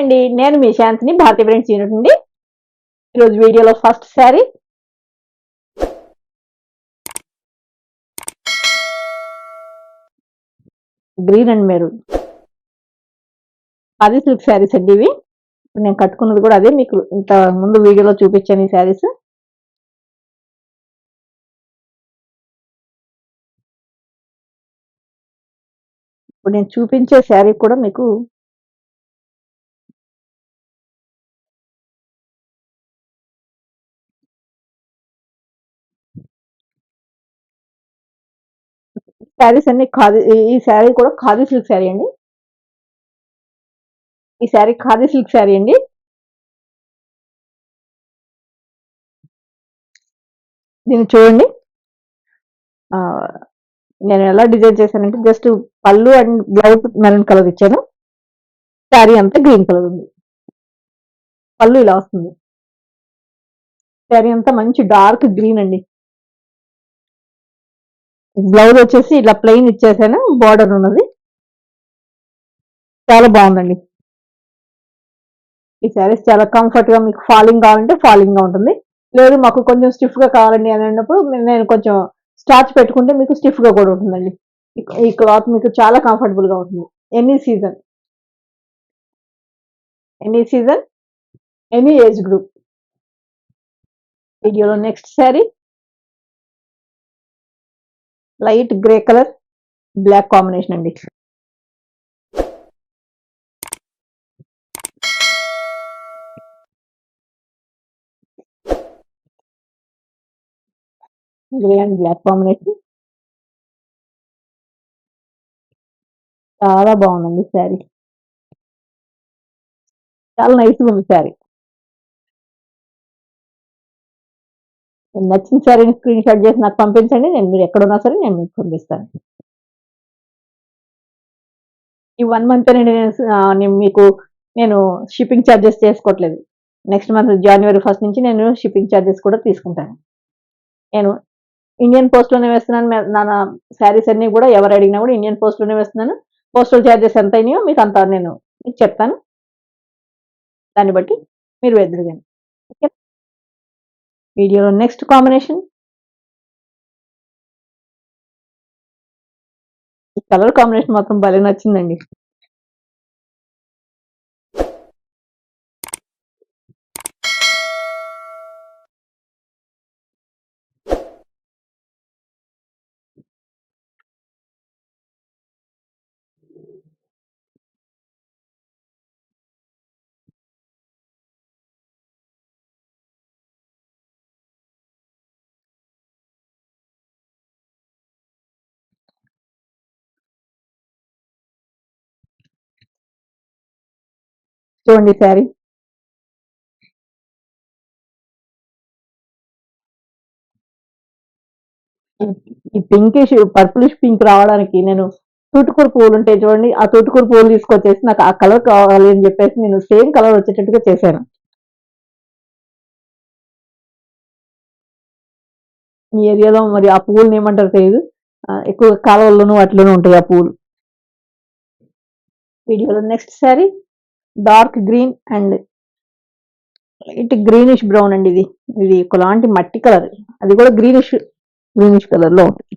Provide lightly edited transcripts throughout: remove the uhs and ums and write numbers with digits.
అండి, నేను మీ శాంతిని భారతీయ బ్రాండ్స్ యూనిట్ నుండి. ఈరోజు వీడియోలో first sari green and maroon అది సిల్క్ శారీస్ అండి. ఇవి నేను కట్టుకున్నది కూడా అదే, మీకు ఇంత ముందు వీడియోలో చూపించాను ఈ శారీస్. ఇప్పుడు నేను చూపించే శారీ కూడా మీకు శారీస్ అన్ని ఖాదీ. ఈ శారీ కూడా ఖాదీ సిల్క్ శారీ అండి. ఈ శారీ ఖాదీ సిల్క్ శారీ అండి. దీన్ని చూడండి, నేను ఎలా డిజైన్ చేశానంటే జస్ట్ పళ్ళు అండ్ బ్లౌజ్ మెరూన్ కలర్ ఇచ్చాను. శారీ అంతా గ్రీన్ కలర్ ఉంది. పళ్ళు ఇలా వస్తుంది. శారీ అంతా మంచి డార్క్ గ్రీన్ అండి. బ్లౌజ్ వచ్చేసి ఇలా ప్లెయిన్ ఇచ్చేసాను, బార్డర్ ఉన్నది. చాలా బాగుందండి. ఈ శారీస్ చాలా కంఫర్ట్ గా, మీకు ఫాలింగ్ కావాలంటే ఫాలింగ్ గా ఉంటుంది. లేదు మాకు కొంచెం స్టిఫ్ గా కావాలండి అని అన్నప్పుడు నేను కొంచెం స్టార్చ్ పెట్టుకుంటే మీకు స్టిఫ్ గా కూడా ఉంటుందండి. ఈ క్లాత్ మీకు చాలా కంఫర్టబుల్ గా ఉంటుంది. Any season, any season, any age group. వీడియోలో next sari light grey colour black combination అండి. గ్రే అండ్ బ్లాక్ కాంబినేషన్ చాలా బాగుందండి శారీ. చాలా నైస్గా ఉంది శారీ. నచ్చిన శారీని స్క్రీన్ షాట్ చేసి నాకు పంపించండి. మీరు ఎక్కడున్నా సరే నేను మీకు పంపిస్తాను. ఈ 1 మంత్ నేను షిప్పింగ్ ఛార్జెస్ చేసుకోవట్లేదు. నెక్స్ట్ మంత్ జనవరి 1 నుంచి నేను షిప్పింగ్ ఛార్జెస్ కూడా తీసుకుంటాను. నేను ఇండియన్ పోస్ట్‌లోనే వేస్తున్నాను. నా శారీస్ అన్నీ కూడా ఎవరు అడిగినా కూడా ఇండియన్ పోస్ట్‌లోనే వేస్తున్నాను. పోస్టల్ ఛార్జెస్ ఎంత అయినాయో మీకు అంతా నేను మీకు చెప్తాను. దాన్ని బట్టి మీరు వెళ్దురు గాని. ఓకే. వీడియోలో నెక్స్ట్ కాంబినేషన్, ఈ కలర్ కాంబినేషన్ మాత్రం భలే నచ్చిందండి. చూడండి శారీ. ఈ పింకిష్ పర్పులిష్ పింక్ రావడానికి నేను తూటుకూర పువ్వులు ఉంటాయి చూడండి, ఆ తూటుకూర పువ్వులు తీసుకొచ్చేసి నాకు ఆ కలర్ కావాలి అని చెప్పేసి నేను సేమ్ కలర్ వచ్చేటట్టుగా చేశాను. మీ ఏరియాలో మరి ఆ పువ్వులని ఏమంటారో తెలియదు. ఎక్కువ కాలువల్లోనూ వాటిలోనూ ఉంటాయి ఆ పువ్వులు. వీడియోలో next sari dark green and light greenish brown అండి. ఇది ఒకలాంటి మట్టి కలర్, అది కూడా గ్రీనిష్ కలర్ లో ఉంటుంది.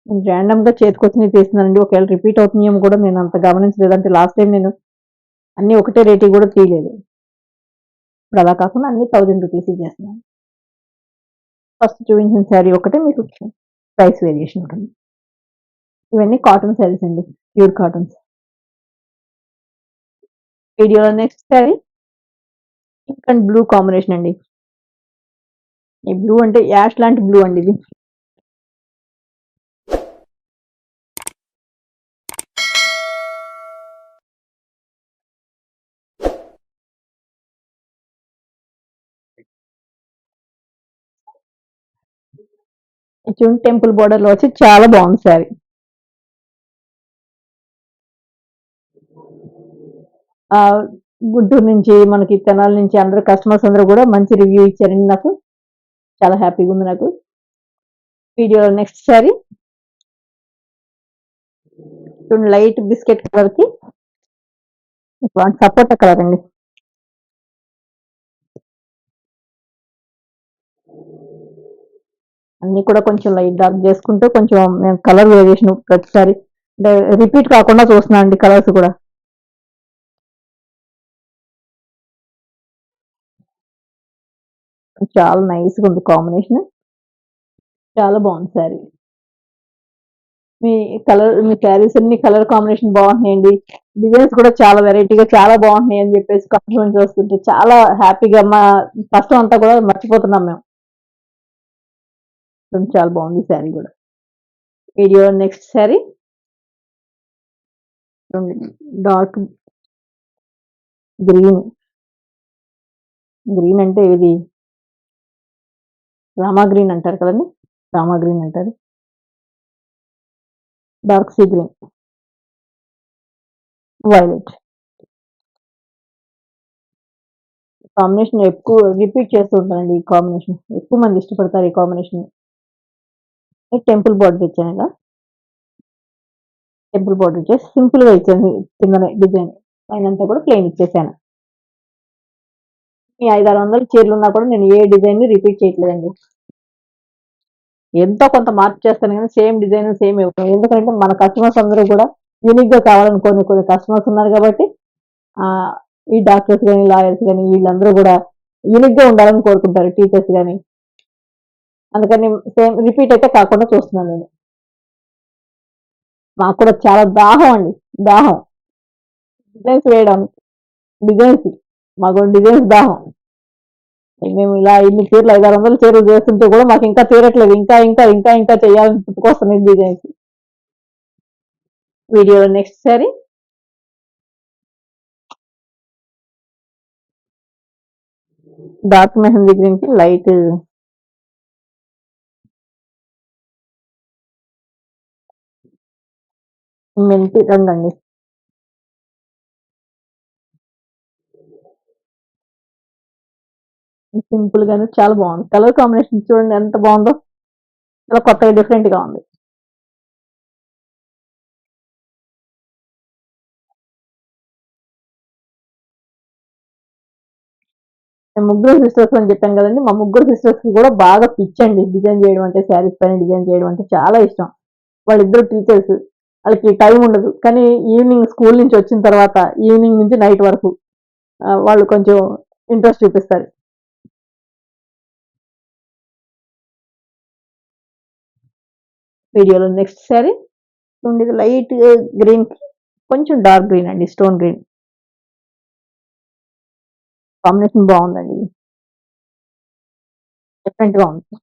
నేను ర్యాండమ్ గా చేతికొచ్చినవి తీస్తున్నానండి. ఒకవేళ రిపీట్ అవుతున్నాయేమో కూడా నేను అంత గమనించలేదు. అంటే లాస్ట్ టైం నేను అన్ని ఒకటే రేటు కూడా తీయలేదు. ఇప్పుడు అలా కాకుండా అన్ని 1000 రూపీస్ చేస్తున్నాను. ఫస్ట్ చూపించిన శారీ ఒకటే మీకు ప్రైస్ వేరియేషన్ ఉంటుంది. ఇవన్నీ కాటన్ శారీస్ అండి, ప్యూర్ కాటన్స్. వీడియోలో next sari pink and blue combination అండి. ఈ బ్లూ అంటే యాష్ లాంటి బ్లూ అండి. ఇది చూడండి, టెంపుల్ బోర్డర్ లో వచ్చి చాలా బాగుంది శారీ. గుంటూరు నుంచి మనకి తెనాలి నుంచి అందరూ కస్టమర్స్ అందరూ కూడా మంచి రివ్యూ ఇచ్చారండి. నాకు చాలా హ్యాపీగా ఉంది. నాకు వీడియో నెక్స్ట్ శారీ చూడండి లైట్ బిస్కెట్ కలర్ కి సపోటా కలర్ అండి. అన్ని కూడా కొంచెం లైట్ డార్క్ చేసుకుంటూ కొంచెం మేము కలర్ వేరియేషన్ ప్రతిసారి అంటే రిపీట్ కాకుండా చూస్తున్నాను అండి కలర్స్ కూడా. చాలా నైస్ గా ఉంది కాంబినేషన్. చాలా బాగుంది శారీ. మీ శారీస్ అన్ని కలర్ కాంబినేషన్ బాగున్నాయండి. డిజైన్స్ కూడా చాలా వెరైటీగా చాలా బాగున్నాయి అని చెప్పేసి కాంప్లిమెంట్స్ వస్తుంటే చాలా హ్యాపీగా మా కష్టం అంతా కూడా మర్చిపోతున్నాం మేము. చాలా బాగుంది శారీ కూడా. Video next sari dark green. Green అంటే ఇది రామా గ్రీన్ అంటారు కదండి. రామా గ్రీన్ అంటారు. Dark sea green, violet combination ఎక్కువ రిపీట్ చేస్తూ ఉంటానండి. ఈ కాంబినేషన్ ఎక్కువ మంది ఇష్టపడతారు ఈ కాంబినేషన్. టెంపుల్ బార్డర్ ఇచ్చాను ఇలా. టెంపుల్ బార్డర్ ఇచ్చేసి సింపుల్ గా ఇచ్చాను కింద డిజైన్. పైన అంతా కూడా ప్లెయిన్ ఇచ్చేసాను. ఈ 500-600 చీరలు ఉన్నా కూడా నేను ఏ డిజైన్ ని రిపీట్ చేయట్లేదండి. ఎంతో కొంత మార్పు చేస్తాను కానీ సేమ్ డిజైన్ సేమ్ ఇవ్వను. ఎందుకంటే మన కస్టమర్స్ అందరూ కూడా యూనిక్ గా కావాలని కొన్ని కస్టమర్స్ ఉన్నారు కాబట్టి ఆ ఈ డాక్టర్స్ గాని, లాయర్స్ గాని వీళ్ళందరూ కూడా యూనిక్ గా ఉండాలని కోరుకుంటారు. టీచర్స్ గాని. అందుకని సేమ్ రిపీట్ అయితే కాకుండా చూస్తున్నాను నేను. మాకు కూడా చాలా దాహం అండి. దాహం. డిజైన్స్ వేయడానికి. డిజైన్స్. మాకు డిజైన్స్ దాహం. మేము ఇలా ఇన్ని చీరలు 500-600 చీరలు చేస్తుంటే కూడా మాకు ఇంకా తీరట్లేదు. ఇంకా ఇంకా ఇంకా ఇంకా చేయాలని పుట్టుకొస్తున్నాయి డిజైన్స్. వీడియోలో next sorry dark mehndi green కి లైట్ మెంతి రంగు అండి. సింపుల్ గానే చాలా బాగుంది. కలర్ కాంబినేషన్ చూడండి ఎంత బాగుందో. చాలా కొత్తగా డిఫరెంట్ గా ఉంది. నేను ముగ్గురు సిస్టర్స్ అని చెప్పాను కదండి. మా ముగ్గురు సిస్టర్స్ కి కూడా బాగా పిచ్చండి డిజైన్ చేయడం అంటే, శారీస్ పైన డిజైన్ చేయడం అంటే చాలా ఇష్టం. వాళ్ళిద్దరు టీచర్స్. వాళ్ళకి టైం ఉండదు. కానీ ఈవినింగ్ స్కూల్ నుంచి వచ్చిన తర్వాత ఈవినింగ్ నుంచి నైట్ వరకు వాళ్ళు కొంచెం ఇంట్రెస్ట్ చూపిస్తారు. వీడియోలో నెక్స్ట్ శారీ ఉండేది లైట్ గ్రీన్ కి కొంచెం డార్క్ గ్రీన్ అండి. స్టోన్ గ్రీన్ కాంబినేషన్ బాగుందండి. డిఫరెంట్ గా ఉంది.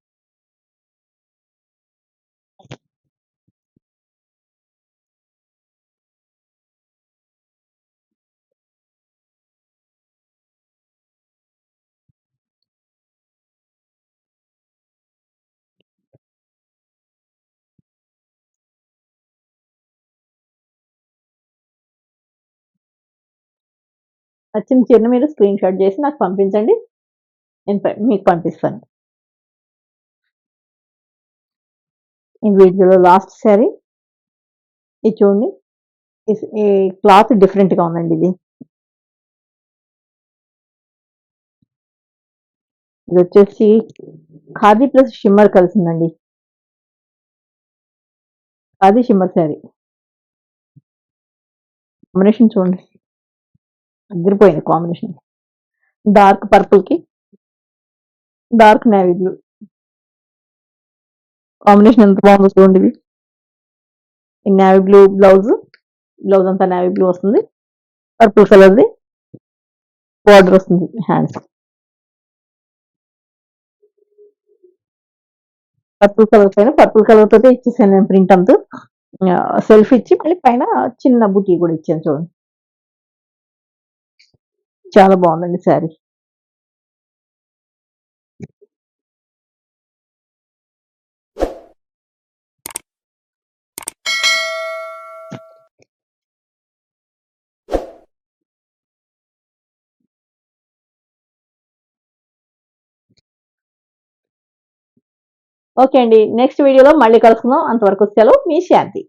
నచ్చిన చీరను మీరు స్క్రీన్ షాట్ చేసి నాకు పంపించండి. నేను మీకు పంపిస్తాను. ఈ వీడియోలో లాస్ట్ శారీ ఇది చూడండి. ఈ క్లాత్ డిఫరెంట్ గా ఉందండి ఇది. ఇది వచ్చేసి ఖాదీ ప్లస్ షిమ్మర్ కలిసిందండి. ఖాదీ షిమ్మర్ శారీ కాంబినేషన్ చూడండి. అదిరిపోయింది కాంబినేషన్. డార్క్ పర్పుల్ కి డార్క్ నేవీ బ్లూ కాంబినేషన్ ఎంత బాగుందో చూడండి. ఇది నేవీ బ్లూ బ్లౌజ్. బ్లౌజ్ అంతా నేవీ బ్లూ వస్తుంది. పర్పుల్ కలర్ ది బార్డర్ వస్తుంది హ్యాండ్స్. పర్పుల్ కలర్ పైన పర్పుల్ కలర్ తోటే ఇచ్చేసాను నేను ప్రింట్ అంతా. సెల్ఫ్ ఇచ్చి మళ్ళీ పైన చిన్న బుటీ కూడా ఇచ్చాను చూడండి. చాలా బాగుందండి శారీ. ఓకే అండి. నెక్స్ట్ వీడియోలో మళ్ళీ కలుసుకుందాం. అంతవరకు సెలవు. మీ శాంతి.